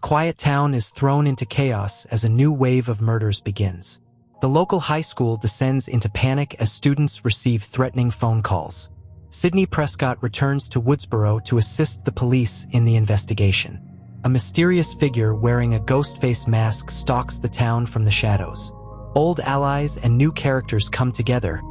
quiet town is thrown into chaos as a new wave of murders begins. The local high school descends into panic as students receive threatening phone calls. Sidney Prescott returns to Woodsboro to assist the police in the investigation. A mysterious figure wearing a ghost face mask stalks the town from the shadows. Old allies and new characters come together,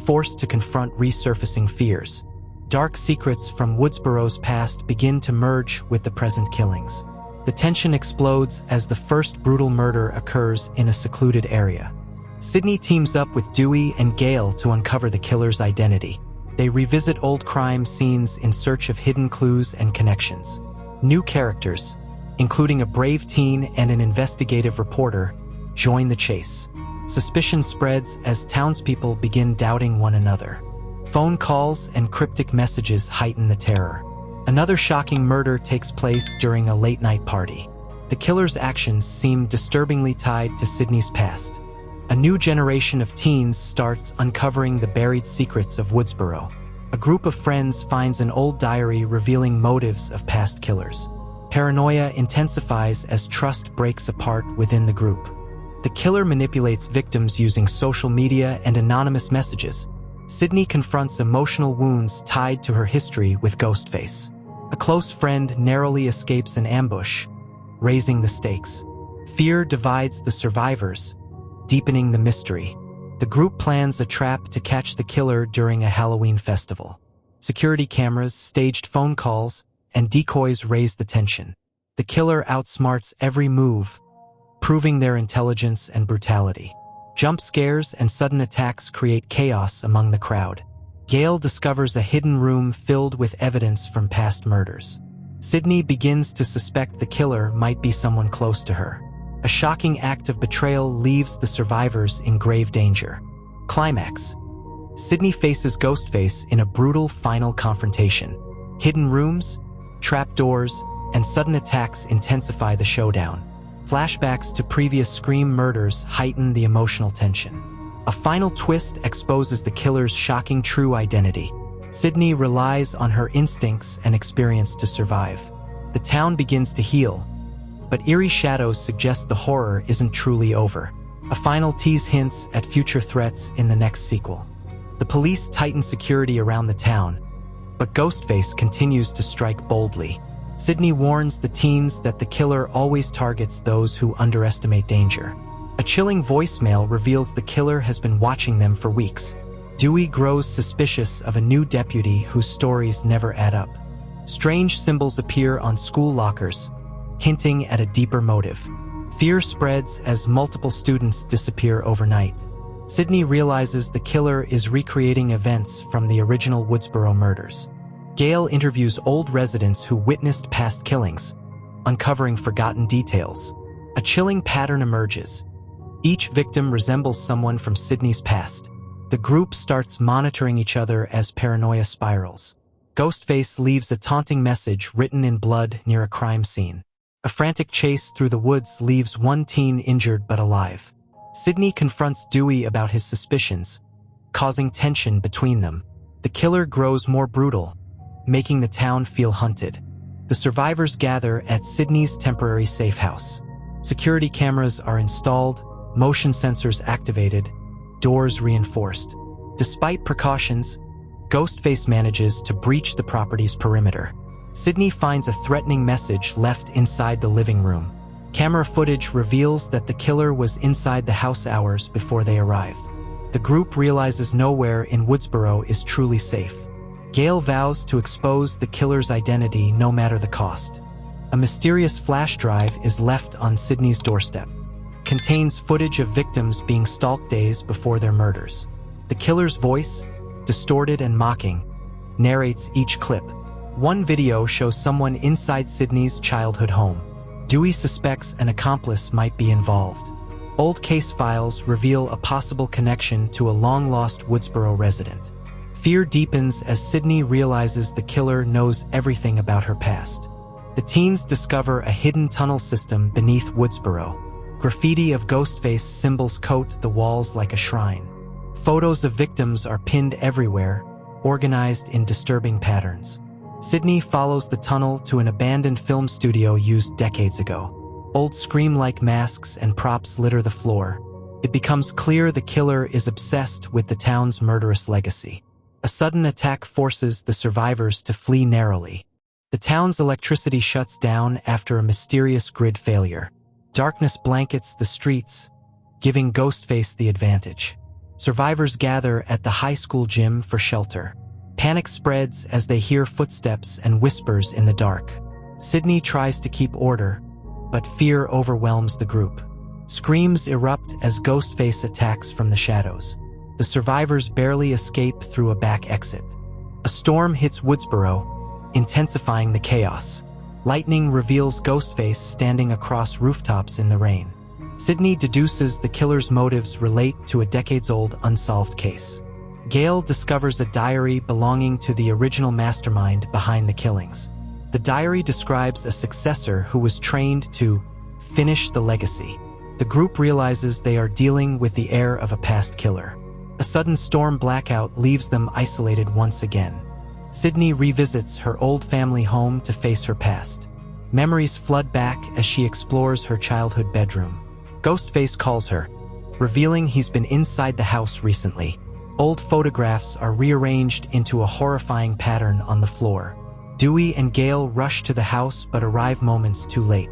forced to confront resurfacing fears. Dark secrets from Woodsboro's past begin to merge with the present killings. The tension explodes as the first brutal murder occurs in a secluded area. Sidney teams up with Dewey and Gale to uncover the killer's identity. They revisit old crime scenes in search of hidden clues and connections. New characters, including a brave teen and an investigative reporter, join the chase. Suspicion spreads as townspeople begin doubting one another. Phone calls and cryptic messages heighten the terror. Another shocking murder takes place during a late-night party. The killer's actions seem disturbingly tied to Sidney's past. A new generation of teens starts uncovering the buried secrets of Woodsboro. A group of friends finds an old diary revealing motives of past killers. Paranoia intensifies as trust breaks apart within the group. The killer manipulates victims using social media and anonymous messages. Sidney confronts emotional wounds tied to her history with Ghostface. A close friend narrowly escapes an ambush, raising the stakes. Fear divides the survivors, deepening the mystery. The group plans a trap to catch the killer during a Halloween festival. Security cameras, staged phone calls, and decoys raise the tension. The killer outsmarts every move, proving their intelligence and brutality. Jump scares and sudden attacks create chaos among the crowd. Gale discovers a hidden room filled with evidence from past murders. Sidney begins to suspect the killer might be someone close to her. A shocking act of betrayal leaves the survivors in grave danger. Climax. Sidney faces Ghostface in a brutal final confrontation. Hidden rooms, trapdoors, and sudden attacks intensify the showdown. Flashbacks to previous Scream murders heighten the emotional tension. A final twist exposes the killer's shocking true identity. Sidney relies on her instincts and experience to survive. The town begins to heal, but eerie shadows suggest the horror isn't truly over. A final tease hints at future threats in the next sequel. The police tighten security around the town, but Ghostface continues to strike boldly. Sidney warns the teens that the killer always targets those who underestimate danger. A chilling voicemail reveals the killer has been watching them for weeks. Dewey grows suspicious of a new deputy whose stories never add up. Strange symbols appear on school lockers, hinting at a deeper motive. Fear spreads as multiple students disappear overnight. Sidney realizes the killer is recreating events from the original Woodsboro murders. Gale interviews old residents who witnessed past killings, uncovering forgotten details. A chilling pattern emerges. Each victim resembles someone from Sidney's past. The group starts monitoring each other as paranoia spirals. Ghostface leaves a taunting message written in blood near a crime scene. A frantic chase through the woods leaves one teen injured but alive. Sidney confronts Dewey about his suspicions, causing tension between them. The killer grows more brutal, making the town feel hunted. The survivors gather at Sidney's temporary safe house. Security cameras are installed, motion sensors activated, doors reinforced. Despite precautions, Ghostface manages to breach the property's perimeter. Sidney finds a threatening message left inside the living room. Camera footage reveals that the killer was inside the house hours before they arrived. The group realizes nowhere in Woodsboro is truly safe. Gale vows to expose the killer's identity no matter the cost. A mysterious flash drive is left on Sidney's doorstep. Contains footage of victims being stalked days before their murders. The killer's voice, distorted and mocking, narrates each clip. One video shows someone inside Sidney's childhood home. Dewey suspects an accomplice might be involved. Old case files reveal a possible connection to a long-lost Woodsboro resident. Fear deepens as Sidney realizes the killer knows everything about her past. The teens discover a hidden tunnel system beneath Woodsboro. Graffiti of Ghostface symbols coat the walls like a shrine. Photos of victims are pinned everywhere, organized in disturbing patterns. Sidney follows the tunnel to an abandoned film studio used decades ago. Old scream-like masks and props litter the floor. It becomes clear the killer is obsessed with the town's murderous legacy. A sudden attack forces the survivors to flee narrowly. The town's electricity shuts down after a mysterious grid failure. Darkness blankets the streets, giving Ghostface the advantage. Survivors gather at the high school gym for shelter. Panic spreads as they hear footsteps and whispers in the dark. Sydney tries to keep order, but fear overwhelms the group. Screams erupt as Ghostface attacks from the shadows. The survivors barely escape through a back exit. A storm hits Woodsboro, intensifying the chaos. Lightning reveals Ghostface standing across rooftops in the rain. Sydney deduces the killer's motives relate to a decades-old unsolved case. Gale discovers a diary belonging to the original mastermind behind the killings. The diary describes a successor who was trained to finish the legacy. The group realizes they are dealing with the heir of a past killer. A sudden storm blackout leaves them isolated once again. Sydney revisits her old family home to face her past. Memories flood back as she explores her childhood bedroom. Ghostface calls her, revealing he's been inside the house recently. Old photographs are rearranged into a horrifying pattern on the floor. Dewey and Gale rush to the house but arrive moments too late.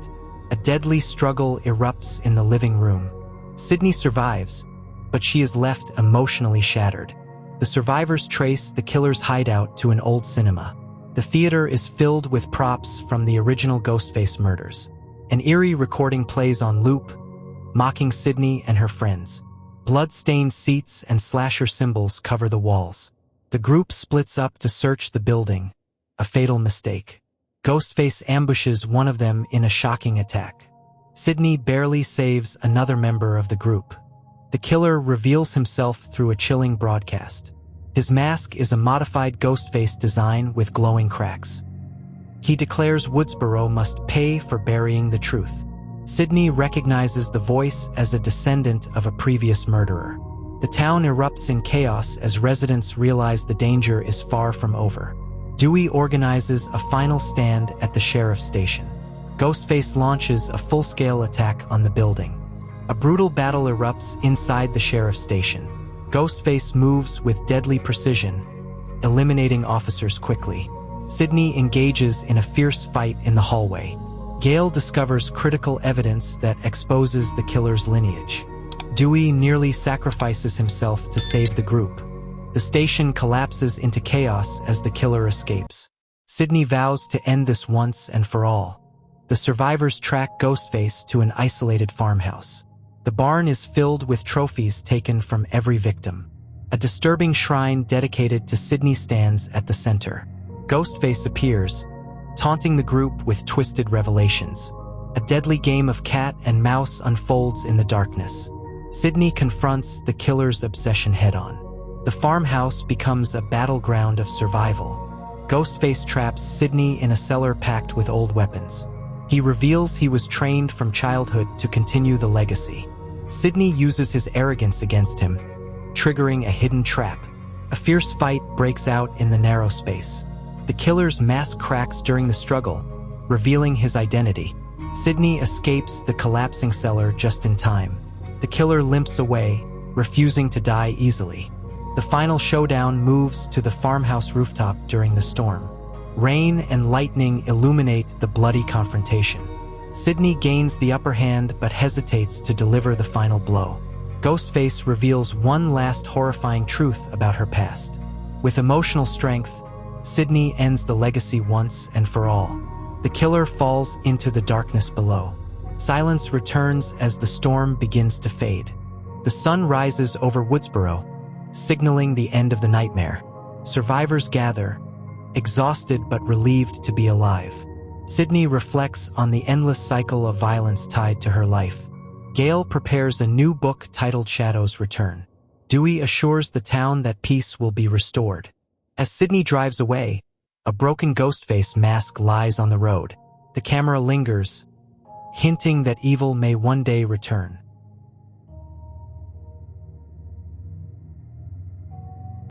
A deadly struggle erupts in the living room. Sydney survives, but she is left emotionally shattered. The survivors trace the killer's hideout to an old cinema. The theater is filled with props from the original Ghostface murders. An eerie recording plays on loop, mocking Sydney and her friends. Blood-stained seats and slasher symbols cover the walls. The group splits up to search the building, a fatal mistake. Ghostface ambushes one of them in a shocking attack. Sydney barely saves another member of the group. The killer reveals himself through a chilling broadcast. His mask is a modified Ghostface design with glowing cracks. He declares Woodsboro must pay for burying the truth. Sydney recognizes the voice as a descendant of a previous murderer. The town erupts in chaos as residents realize the danger is far from over. Dewey organizes a final stand at the sheriff's station. Ghostface launches a full-scale attack on the building. A brutal battle erupts inside the sheriff's station. Ghostface moves with deadly precision, eliminating officers quickly. Sydney engages in a fierce fight in the hallway. Gale discovers critical evidence that exposes the killer's lineage. Dewey nearly sacrifices himself to save the group. The station collapses into chaos as the killer escapes. Sydney vows to end this once and for all. The survivors track Ghostface to an isolated farmhouse. The barn is filled with trophies taken from every victim. A disturbing shrine dedicated to Sydney stands at the center. Ghostface appears, taunting the group with twisted revelations. A deadly game of cat and mouse unfolds in the darkness. Sydney confronts the killer's obsession head-on. The farmhouse becomes a battleground of survival. Ghostface traps Sydney in a cellar packed with old weapons. He reveals he was trained from childhood to continue the legacy. Sydney uses his arrogance against him, triggering a hidden trap. A fierce fight breaks out in the narrow space. The killer's mask cracks during the struggle, revealing his identity. Sydney escapes the collapsing cellar just in time. The killer limps away, refusing to die easily. The final showdown moves to the farmhouse rooftop during the storm. Rain and lightning illuminate the bloody confrontation. Sydney gains the upper hand but hesitates to deliver the final blow. Ghostface reveals one last horrifying truth about her past. With emotional strength, Sydney ends the legacy once and for all. The killer falls into the darkness below. Silence returns as the storm begins to fade. The sun rises over Woodsboro, signaling the end of the nightmare. Survivors gather, exhausted but relieved to be alive. Sydney reflects on the endless cycle of violence tied to her life. Gale prepares a new book titled Shadows Return. Dewey assures the town that peace will be restored. As Sydney drives away, a broken Ghostface mask lies on the road. The camera lingers, hinting that evil may one day return.